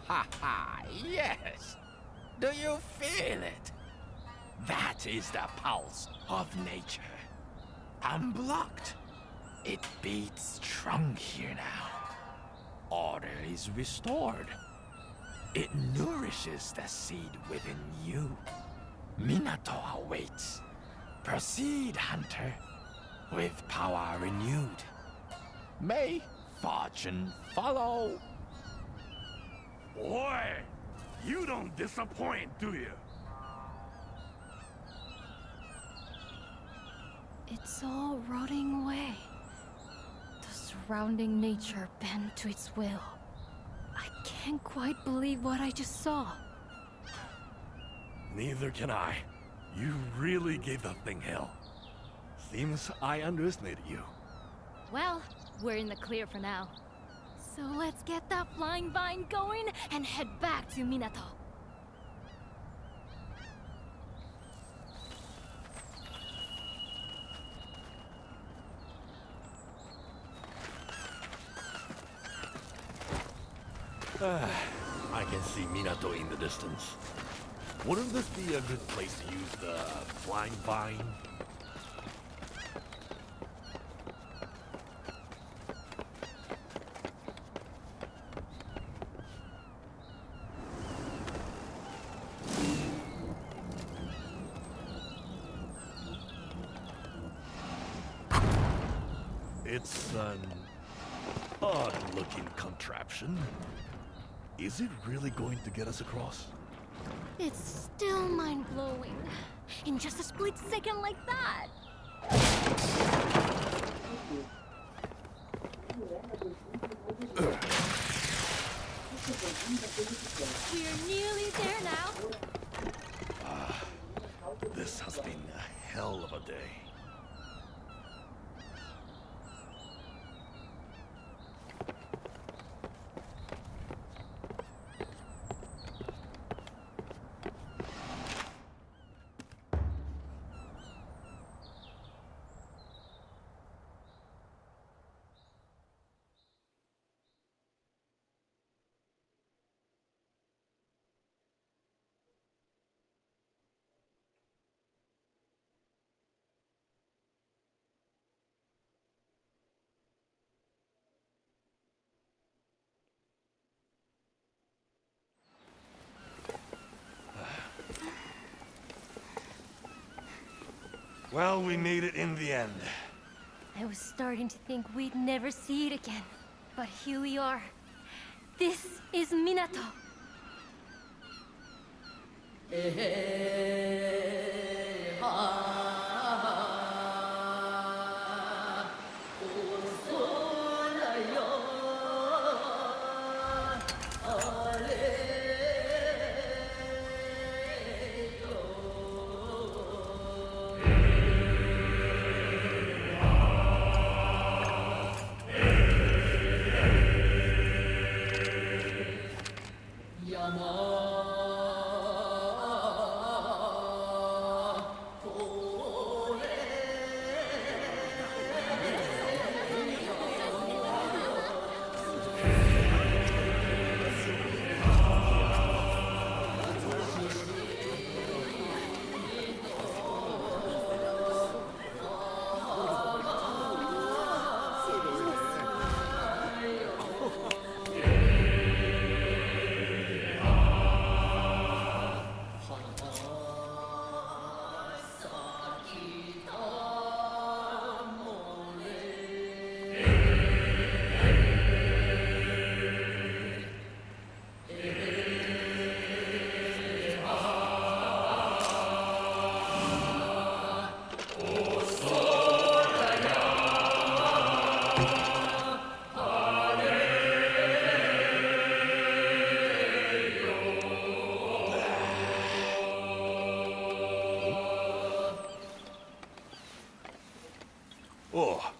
ha ha! Yes! Do you feel it? That is the pulse of nature. Unblocked. It beats strong here now. Order is restored. It nourishes the seed within you. Minato awaits. Proceed, hunter, with power renewed. May fortune follow. Boy, you don't disappoint, do you? It's all rotting away. The surrounding nature bent to its will. I can't quite believe what I just saw. Neither can I. You really gave the thing hell. Seems I underestimated you. Well, we're in the clear for now. So let's get that flying vine going and head back to Minato. I can see Minato in the distance. Wouldn't this be a good place to use the flying vine? It's an odd-looking contraption. Is it really going to get us across? It's still mind-blowing. In just a split second like that. We're nearly there now. This has been a hell of a day. Well, we made it in the end. I was starting to think we'd never see it again. But here we are. This is Minato. Oh.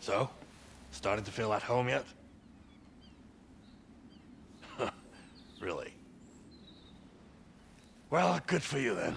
So? Starting to feel at home yet? Really? Well, good for you then.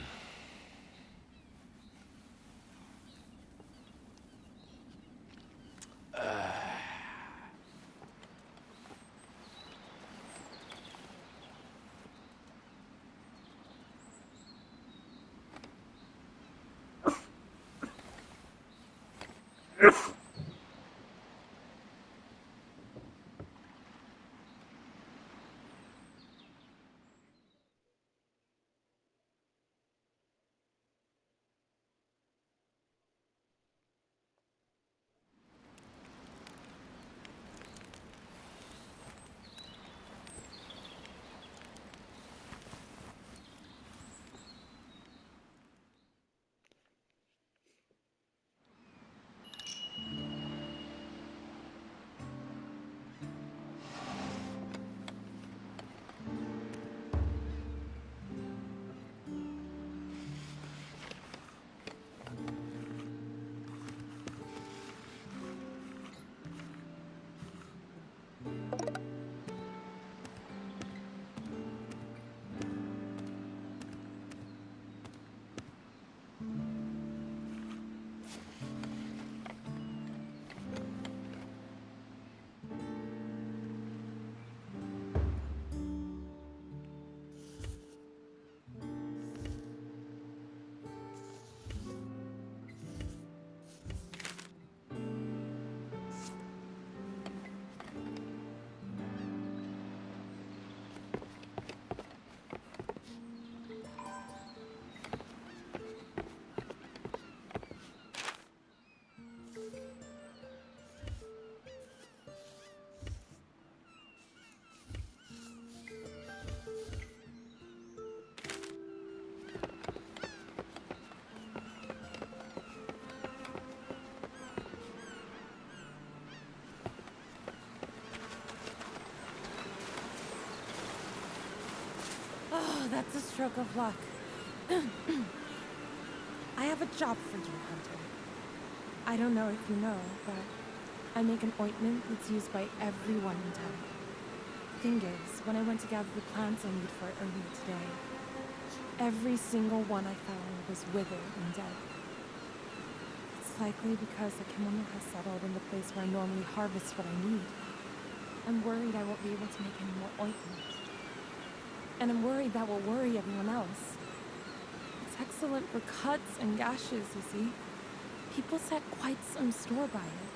Oh, that's a stroke of luck. I have a job for you, Hunter. I don't know if you know, but I make an ointment that's used by everyone in town. Thing is, when I went to gather the plants I need for it earlier today, every single one I found was withered and dead. It's likely because the kimono has settled in the place where I normally harvest what I need. I'm worried I won't be able to make any more ointment. And I'm worried that will worry everyone else. It's excellent for cuts and gashes, you see. People set quite some store by it.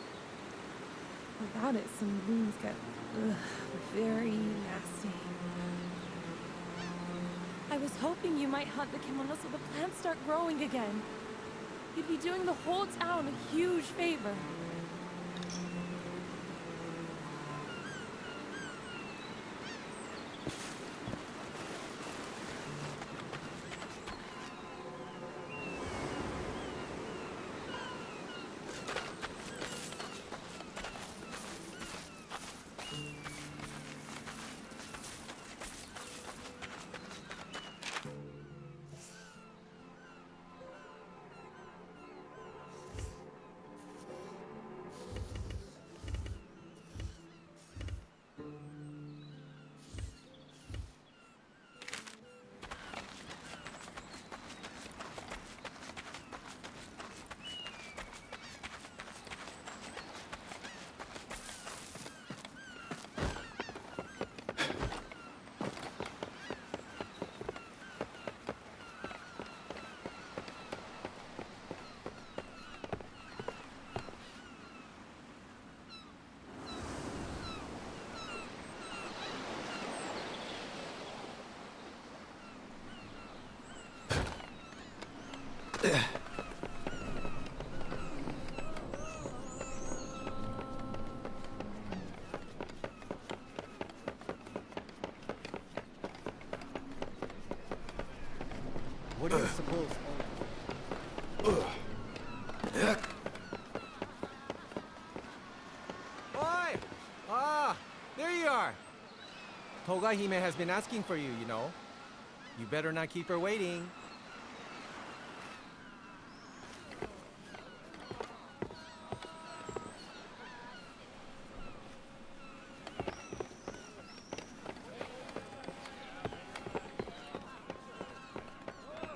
Without it, some wounds get very nasty. I was hoping you might hunt the kimono so the plants start growing again. You'd be doing the whole town a huge favor. What do you suppose? Oi! Ah, there you are. Togahime has been asking for you, you know. You better not keep her waiting.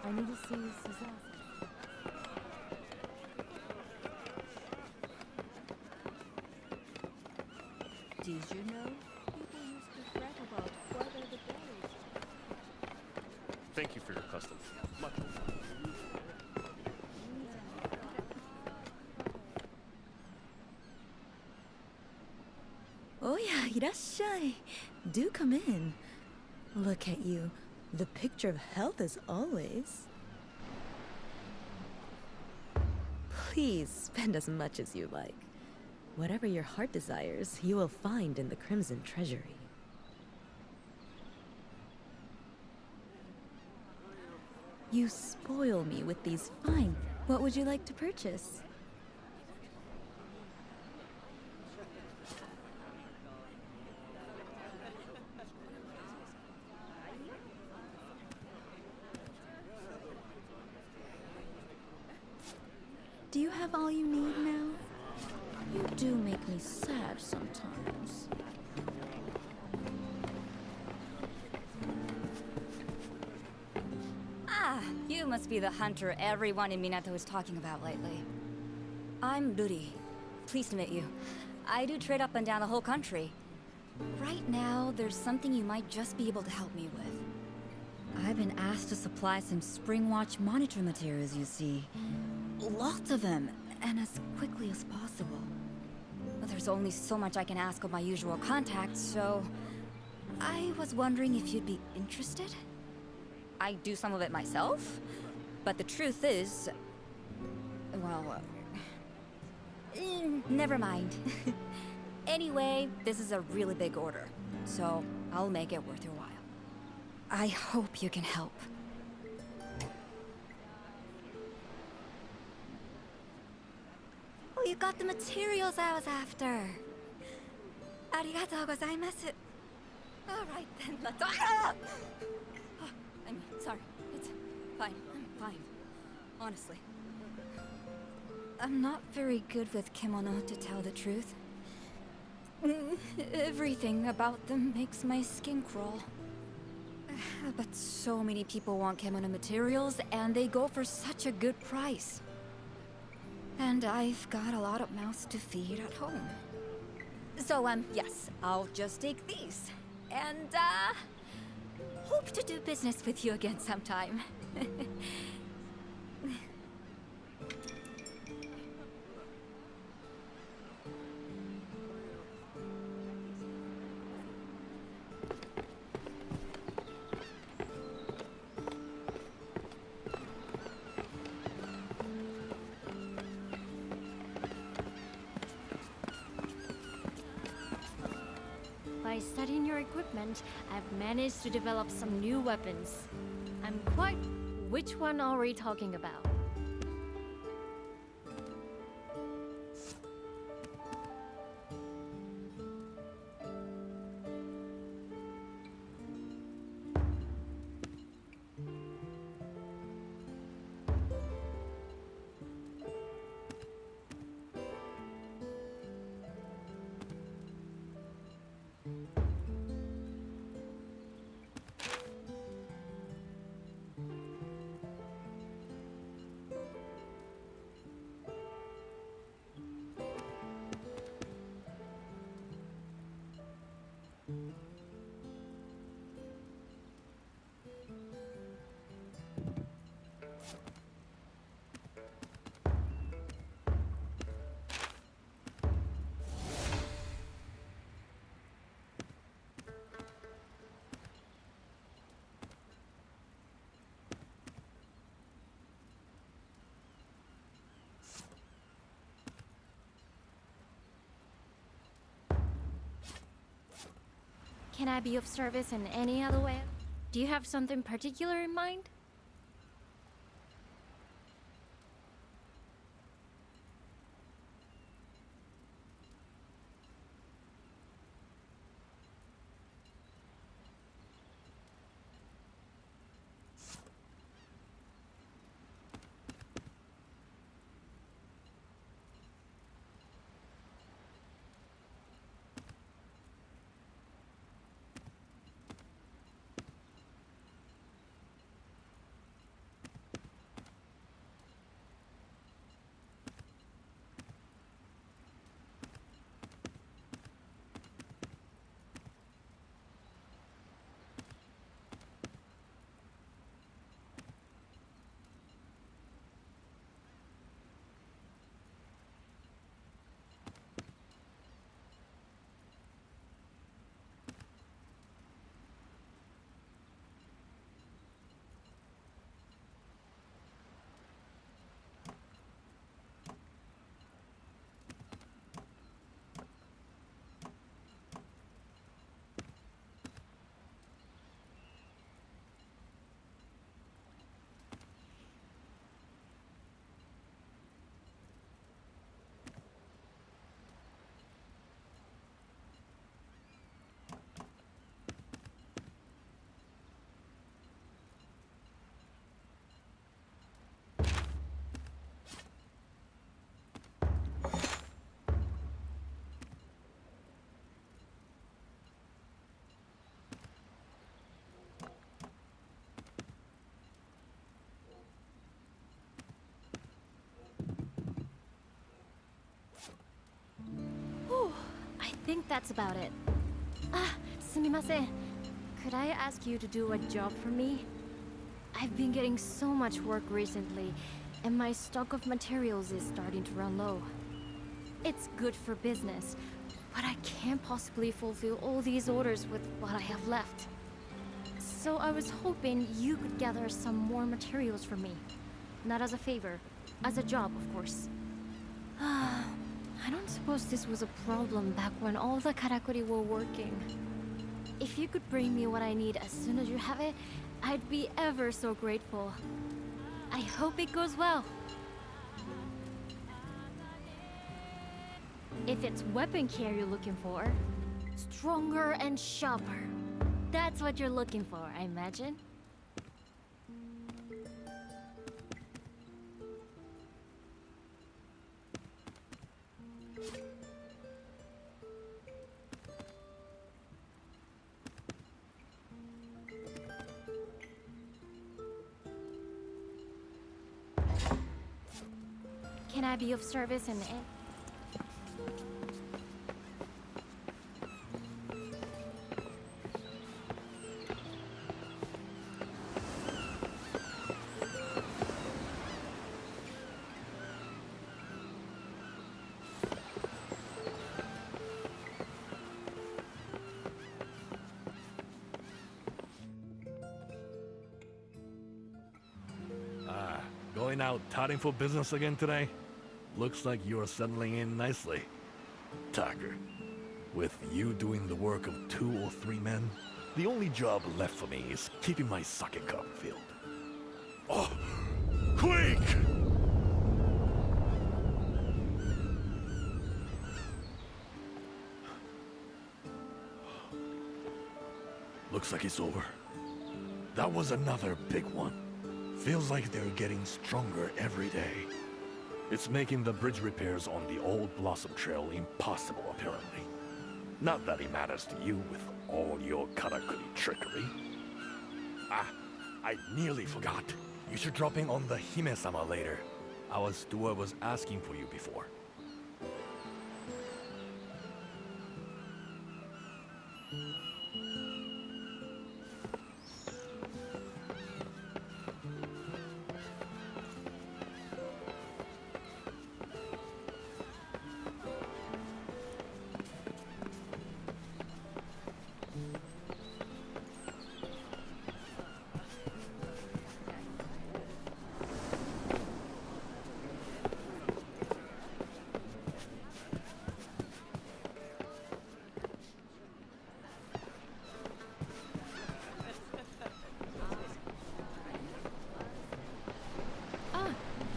I need to see Suzanne. Did you know? People used to fret about whether the berries. Thank you for your custom. Much obliged. Irashai. Do come in. Look at you. The picture of health as always. Please spend as much as you like. Whatever your heart desires, you will find in the Crimson Treasury. You spoil me with these fine. What would you like to purchase? Do you have all you need now? You do make me sad sometimes. Ah, you must be the hunter everyone in Minato is talking about lately. I'm Ruri. Pleased to meet you. I do trade up and down the whole country. Right now, there's something you might just be able to help me with. I've been asked to supply some Spring Watch monitor materials, you see. Lots of them, and as quickly as possible. But there's only so much I can ask of my usual contacts, so... I was wondering if you'd be interested? I do some of it myself, but the truth is... well... never mind. Anyway, this is a really big order, so I'll make it worth your while. I hope you can help. Oh, you got the materials I was after. Arigatou gozaimasu. All right then, let's... Ah! Oh, I'm sorry. It's fine. I'm fine. Honestly. I'm not very good with kimono, to tell the truth. Everything about them makes my skin crawl. But so many people want kimono materials, and they go for such a good price. And I've got a lot of mouths to feed at home. So, yes, I'll just take these. And, hope to do business with you again sometime. By studying your equipment, I've managed to develop some new weapons. I'm quite... Which one are we talking about? Can I be of service in any other way? Do you have something particular in mind? think that's about it. Ah, sumimasen. Could I ask you to do a job for me? I've been getting so much work recently, and my stock of materials is starting to run low. It's good for business, but I can't possibly fulfill all these orders with what I have left. So I was hoping you could gather some more materials for me. Not as a favor, as a job, of course. I don't suppose this was a problem back when all the karakuri were working. If you could bring me what I need as soon as you have it, I'd be ever so grateful. I hope it goes well. If it's weapon care you're looking for, stronger and sharper. That's what you're looking for, I imagine. Can I be of service in Going out touting for business again today? Looks like you're settling in nicely. Tiger, with you doing the work of 2 or 3 men, the only job left for me is keeping my sake cup filled. Oh, quick! Looks like it's over. That was another big one. Feels like they're getting stronger every day. It's making the bridge repairs on the old Blossom Trail impossible, apparently. Not that it matters to you with all your karakuri trickery. Ah, I nearly forgot. You should drop in on the Hime-sama later. Our steward was asking for you before.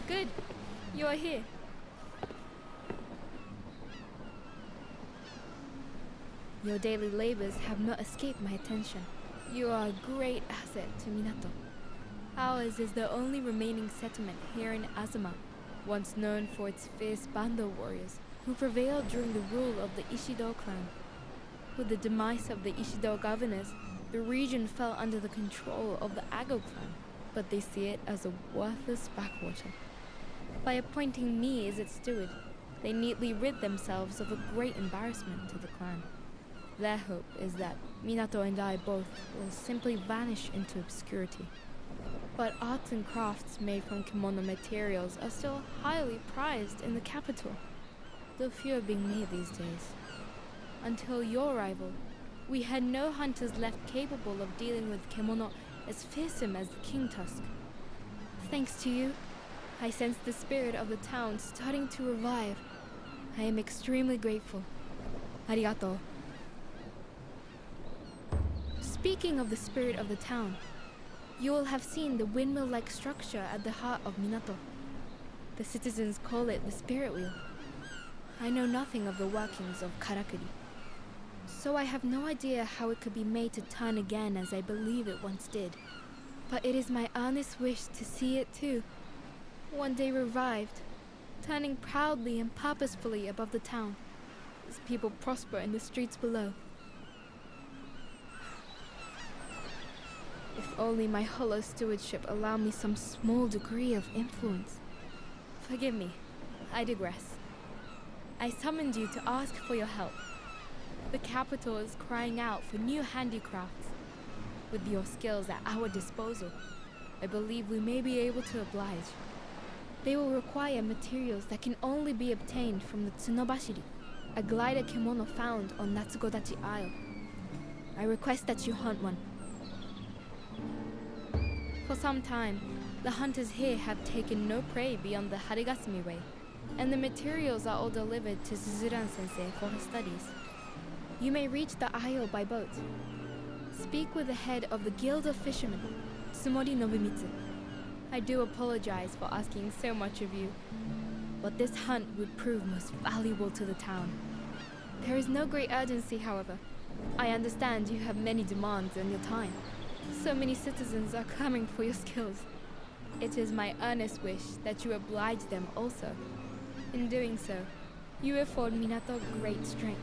Good. You are here. Your daily labors have not escaped my attention. You are a great asset to Minato. Ours is the only remaining settlement here in Azuma, once known for its fierce bando warriors who prevailed during the rule of the Ishido clan. With the demise of the Ishido governors, the region fell under the control of the Ago clan, but they see it as a worthless backwater. By appointing me as its steward, they neatly rid themselves of a great embarrassment to the clan. Their hope is that Minato and I both will simply vanish into obscurity. But arts and crafts made from kimono materials are still highly prized in the capital, though few are being made these days. Until your arrival, we had no hunters left capable of dealing with kimono as fearsome as the king tusk. Thanks to you, I sense the spirit of the town starting to revive. I am extremely grateful. Arigato. Speaking of the spirit of the town, you will have seen the windmill-like structure at the heart of Minato. The citizens call it the spirit wheel. I know nothing of the workings of karakuri, so I have no idea how it could be made to turn again as I believe it once did. But it is my earnest wish to see it too, one day revived, turning proudly and purposefully above the town, as people prosper in the streets below. If only my hollow stewardship allowed me some small degree of influence. Forgive me, I digress. I summoned you to ask for your help. The capital is crying out for new handicrafts. With your skills at our disposal, I believe we may be able to oblige. They will require materials that can only be obtained from the Tsunobashiri, a glider kimono found on Natsugodachi Isle. I request that you hunt one. For some time, the hunters here have taken no prey beyond the Harigasumi Way, and the materials are all delivered to Suzuran-sensei for her studies. You may reach the isle by boat. Speak with the head of the Guild of Fishermen, Tsumori Nobumitsu. I do apologize for asking so much of you, but this hunt would prove most valuable to the town. There is no great urgency, however. I understand you have many demands on your time. So many citizens are clamoring for your skills. It is my earnest wish that you oblige them also. In doing so, you afford Minato great strength.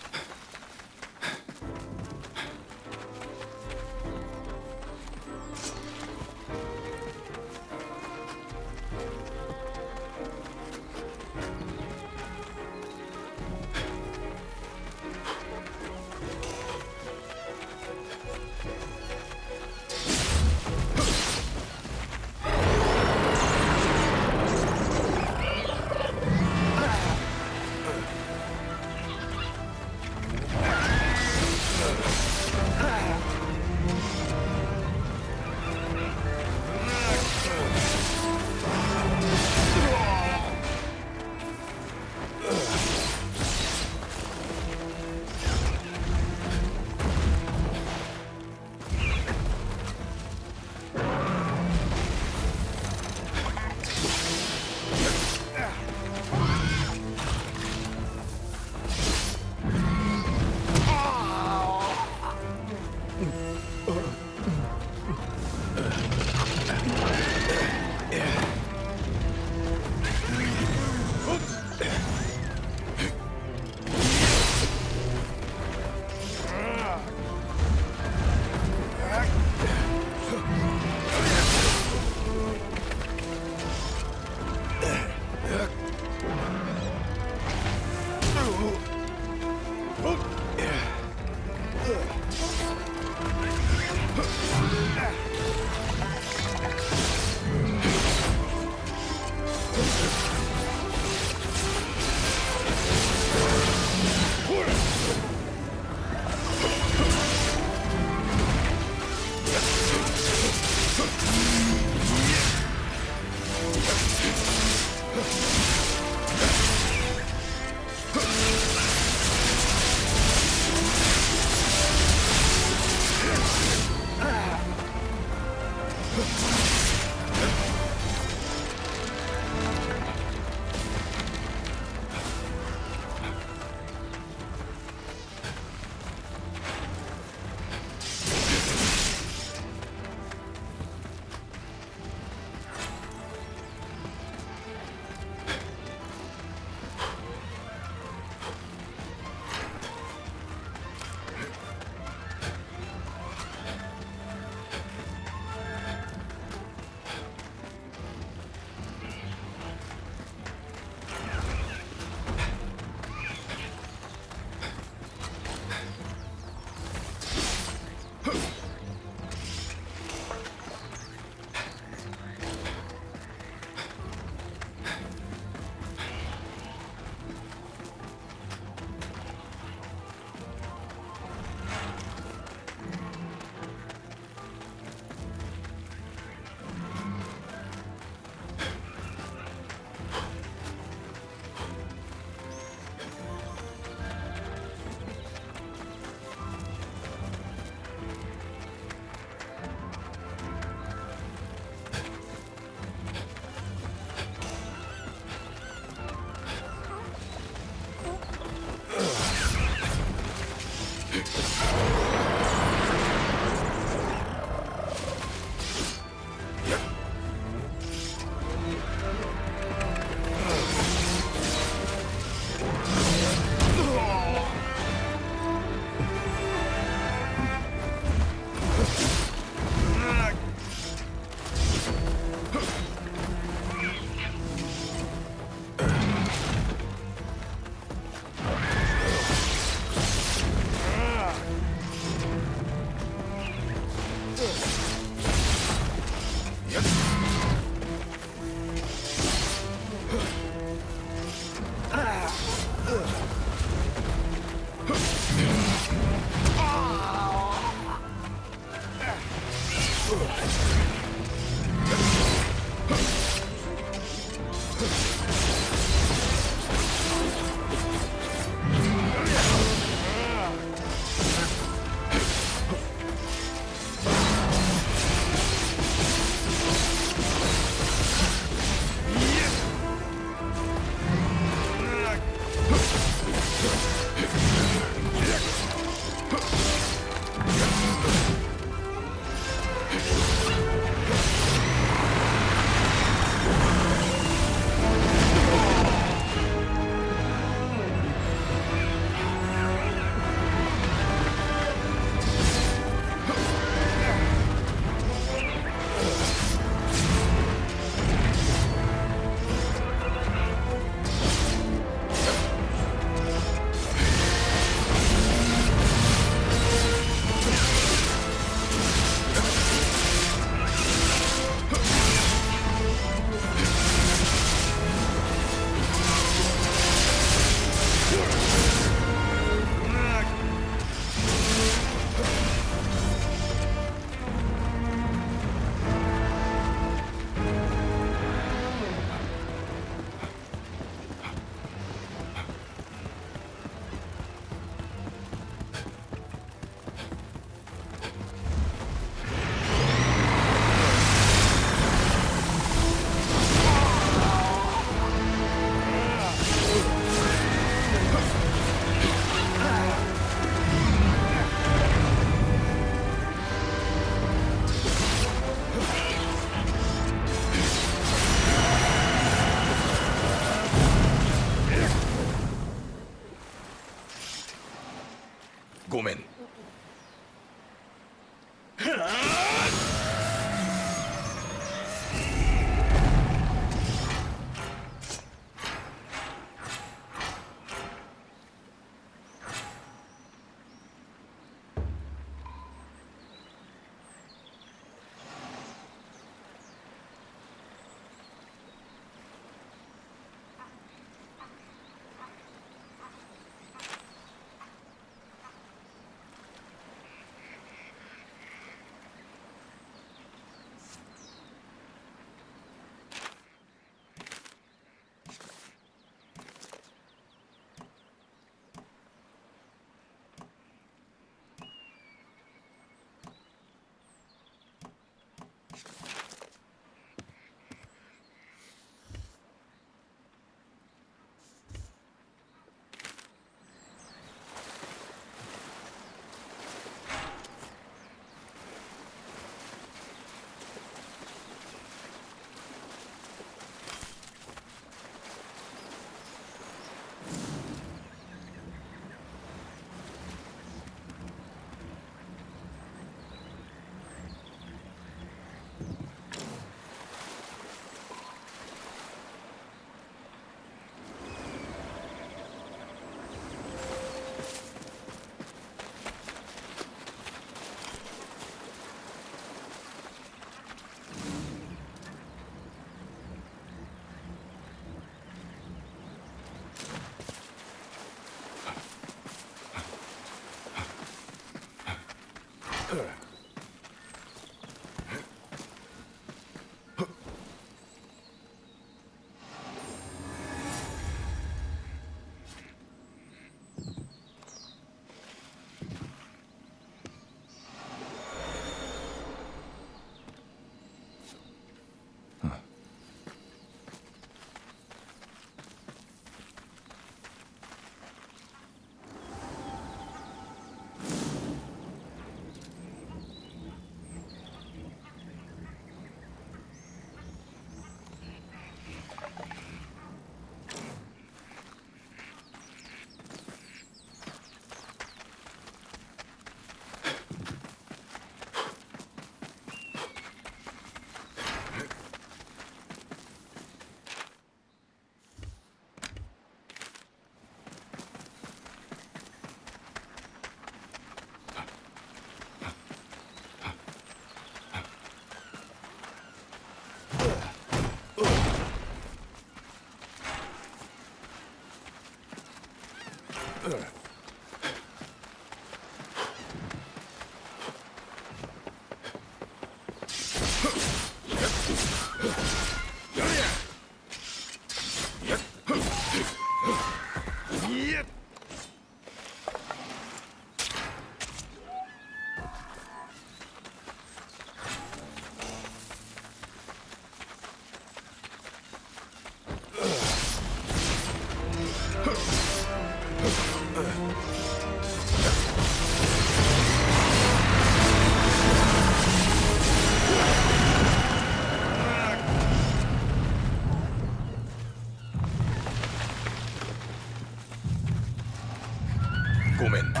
ごめんね。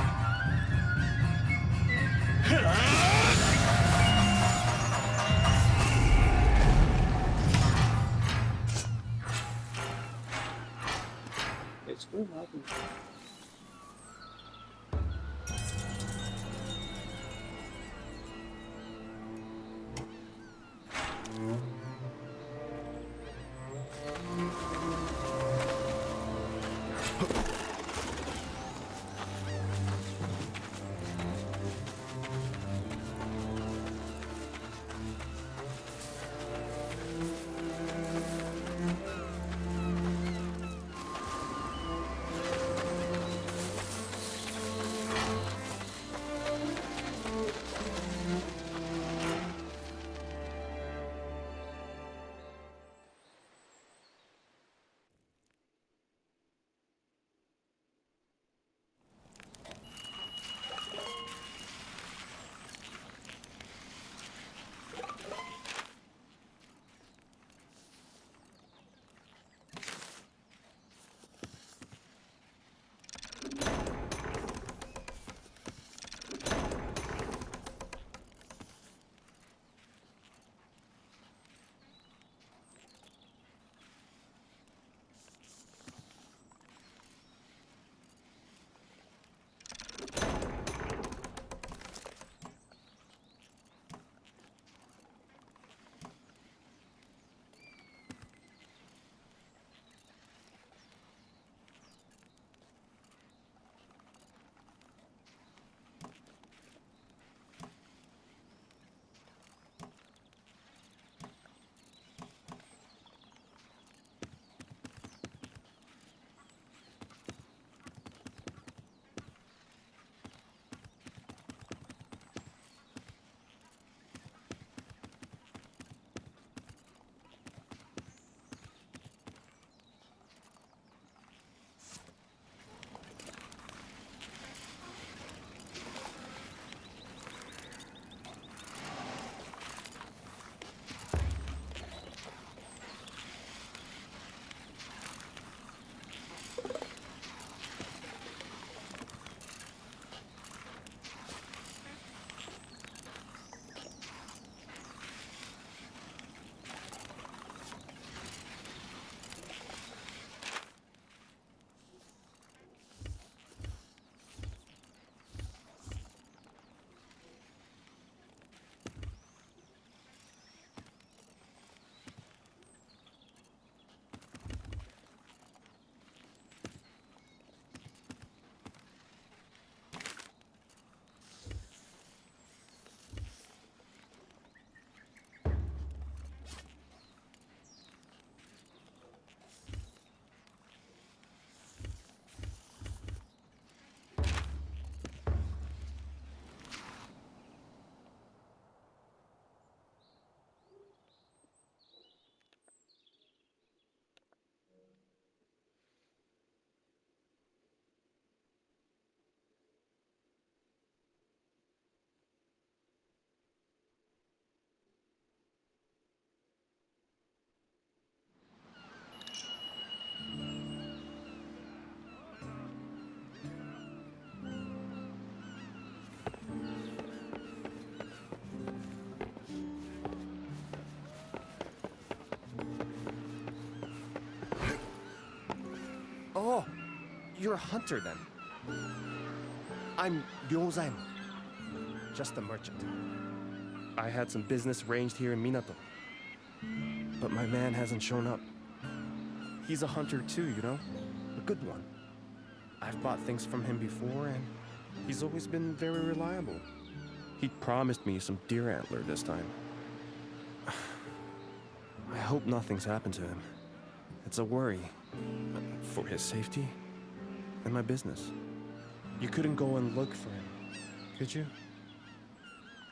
Explorando. Oh, you're a hunter then. I'm Ryozaemon, just a merchant. I had some business arranged here in Minato, but my man hasn't shown up. He's a hunter too, you know? A good one. I've bought things from him before, and he's always been very reliable. He promised me some deer antler this time. I hope nothing's happened to him. It's a worry. For his safety and my business. You couldn't go and look for him, could you?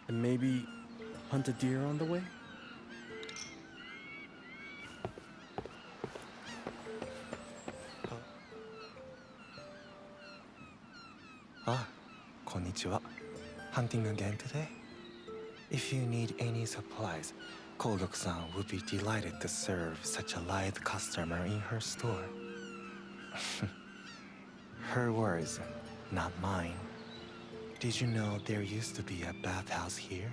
And maybe hunt a deer on the way? Konnichiwa. Hunting again today? If you need any supplies, Kogok-san would be delighted to serve such a light customer in her store. Her words, not mine. Did you know there used to be a bathhouse here?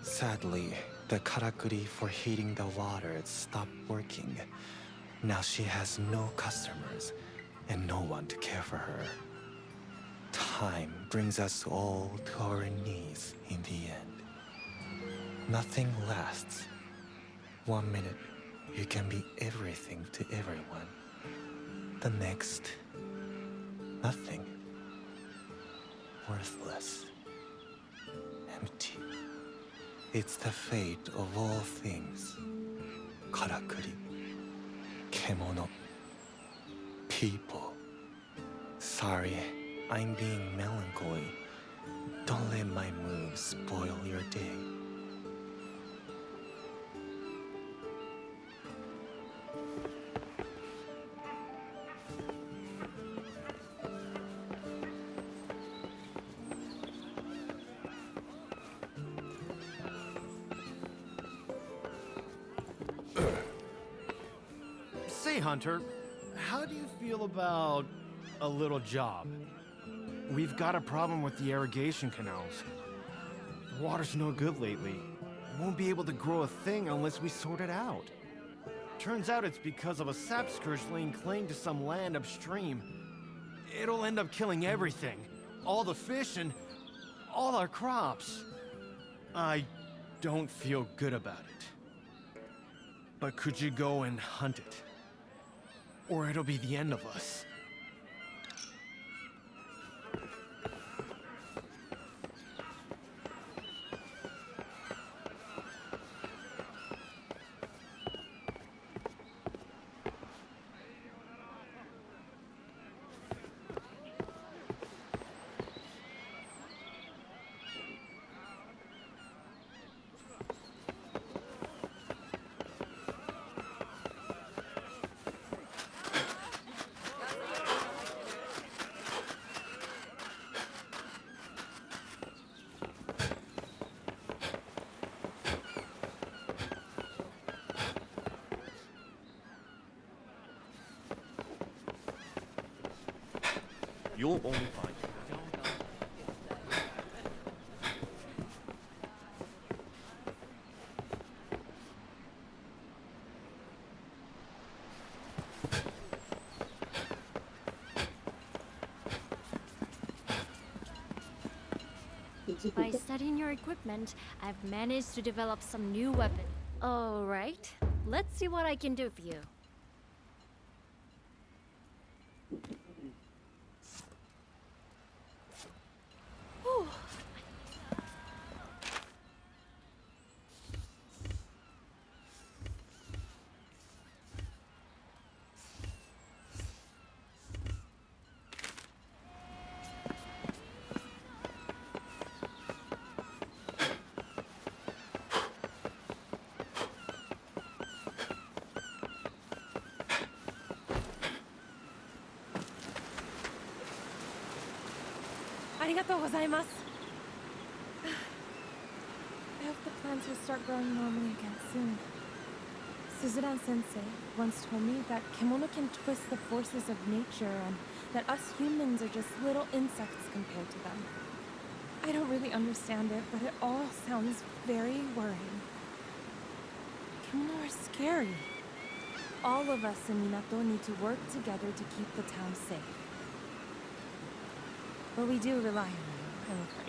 Sadly, the karakuri for heating the water stopped working. Now she has no customers and no one to care for her. Time brings us all to our knees in the end. Nothing lasts. 1 minute, you can be everything to everyone. The next, nothing. Worthless. Empty. It's the fate of all things. Karakuri. Kemono. People. Sorry, I'm being melancholy. Don't let my moves spoil your day. Say, Hunter, how do you feel about a little job? We've got a problem with the irrigation canals. The water's no good lately. We won't be able to grow a thing unless we sort it out. Turns out it's because of a sap scourge laying claim to some land upstream. It'll end up killing everything. All the fish and all our crops. I don't feel good about it. But could you go and hunt it? Or it'll be the end of us. You'll only find By studying your equipment, I've managed to develop some new weapon. All right, let's see what I can do for you. Whew. Arigatou gozaimasu. I hope the plants will start growing normally again soon. Suzuran-sensei once told me that kemono can twist the forces of nature and that us humans are just little insects compared to them. I don't really understand it, but it all sounds very worrying. Kemono are scary. All of us in Minato need to work together to keep the town safe. But we do rely on you, I'm afraid.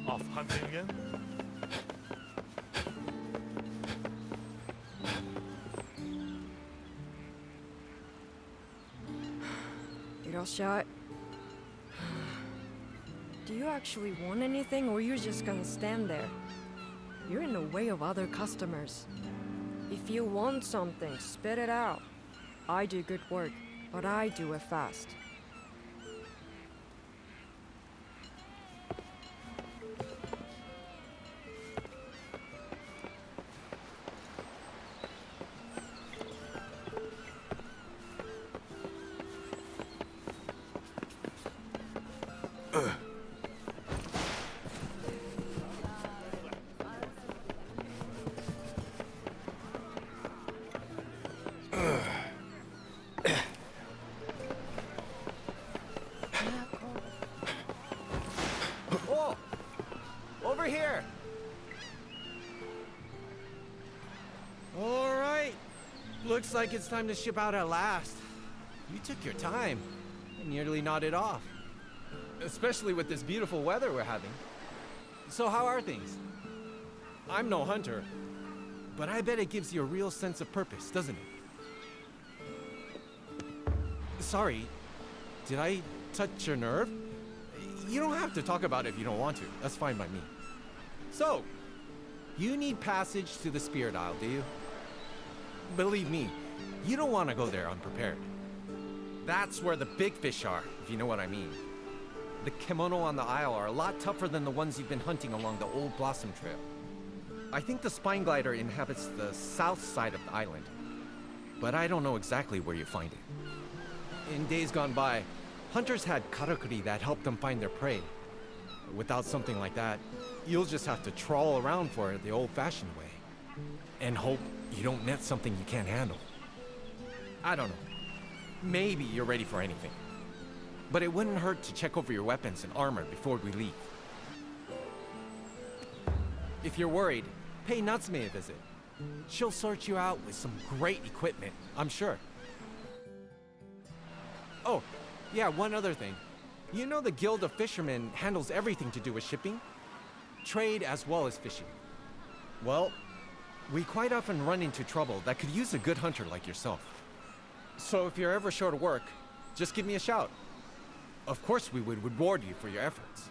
Off hunting again? Shot. Do you actually want anything, or you're just gonna stand there? You're in the way of other customers. If you want something, spit it out. I do good work, but I do it fast. Oh! Over here! Alright. Looks like it's time to ship out at last. You took your time. I nearly nodded off. Especially with this beautiful weather we're having. So how are things? I'm no hunter, but I bet it gives you a real sense of purpose, doesn't it? Sorry, did I touch your nerve? You don't have to talk about it if you don't want to. That's fine by me. So, you need passage to the Spirit Isle, do you? Believe me, you don't want to go there unprepared. That's where the big fish are, if you know what I mean. The kimono on the isle are a lot tougher than the ones you've been hunting along the old Blossom Trail. I think the spine glider inhabits the south side of the island, but I don't know exactly where you find it. In days gone by, hunters had karakuri that helped them find their prey. Without something like that, you'll just have to trawl around for it the old-fashioned way, and hope you don't net something you can't handle. I don't know. Maybe you're ready for anything. But it wouldn't hurt to check over your weapons and armor before we leave. If you're worried, pay Natsume a visit. She'll sort you out with some great equipment, I'm sure. Oh, yeah, one other thing. You know the Guild of Fishermen handles everything to do with shipping? Trade as well as fishing. Well, we quite often run into trouble that could use a good hunter like yourself. So if you're ever short of work, just give me a shout. Of course we would reward you for your efforts.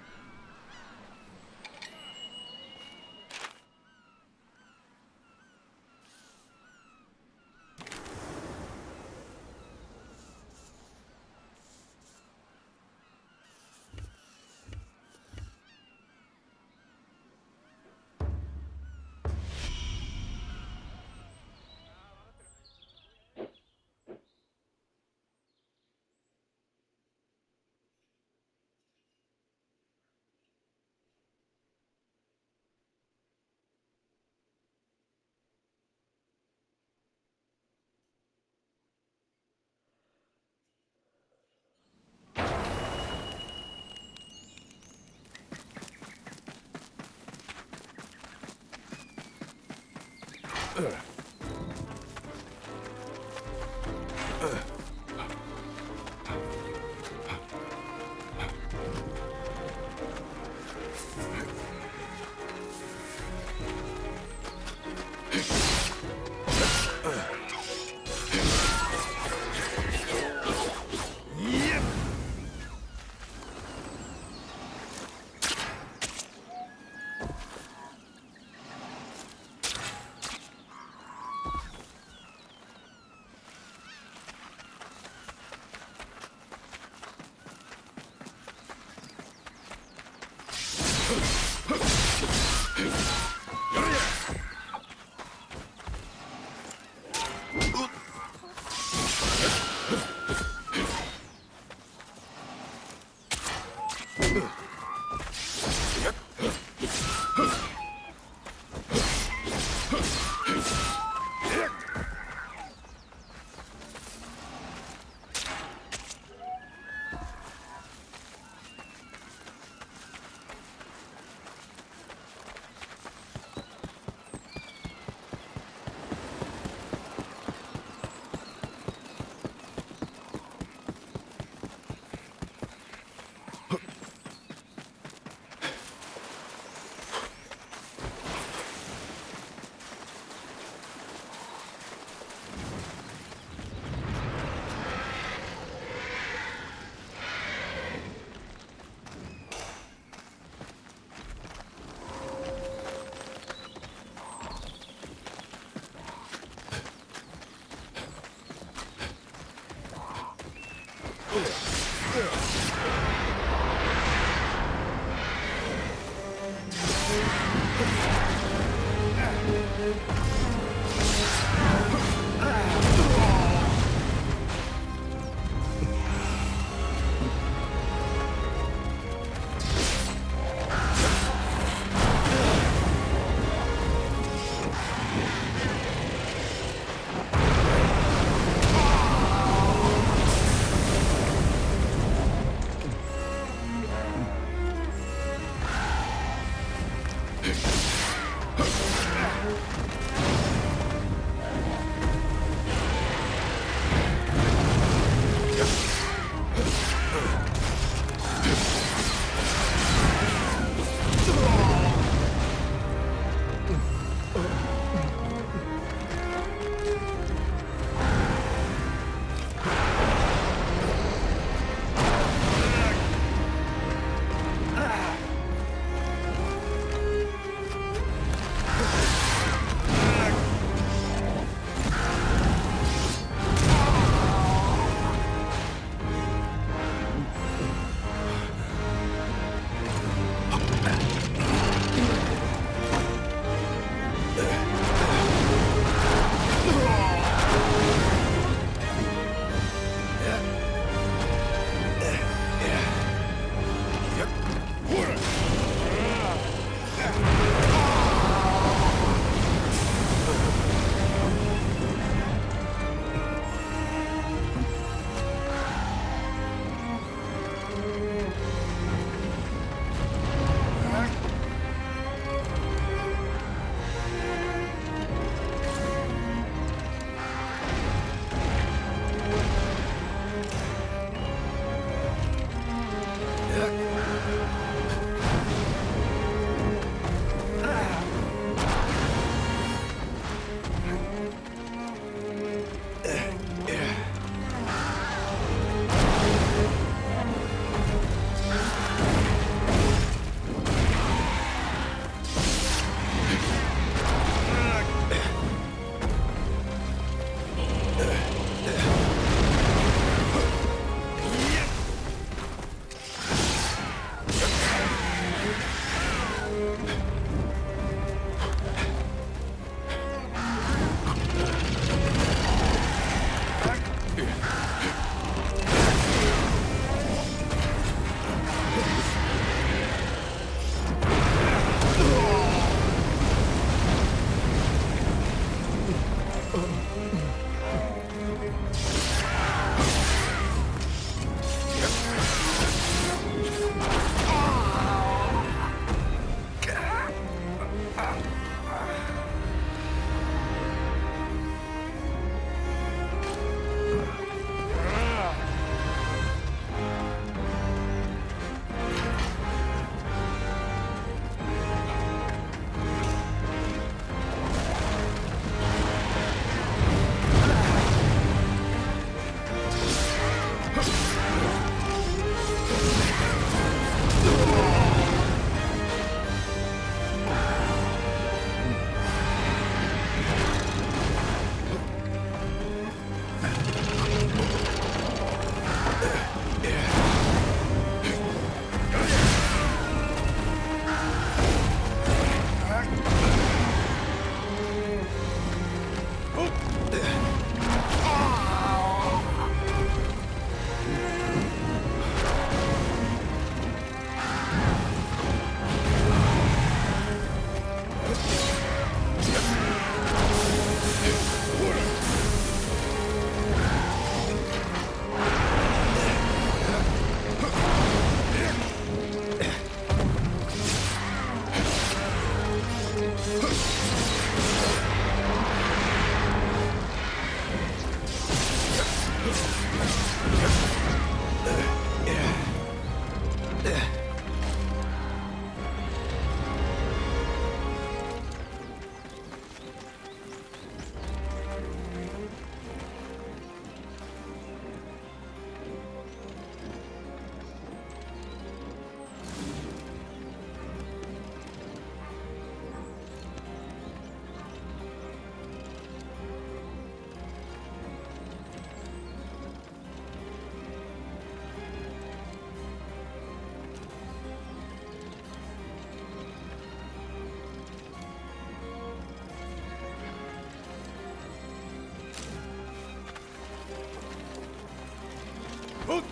Hoot!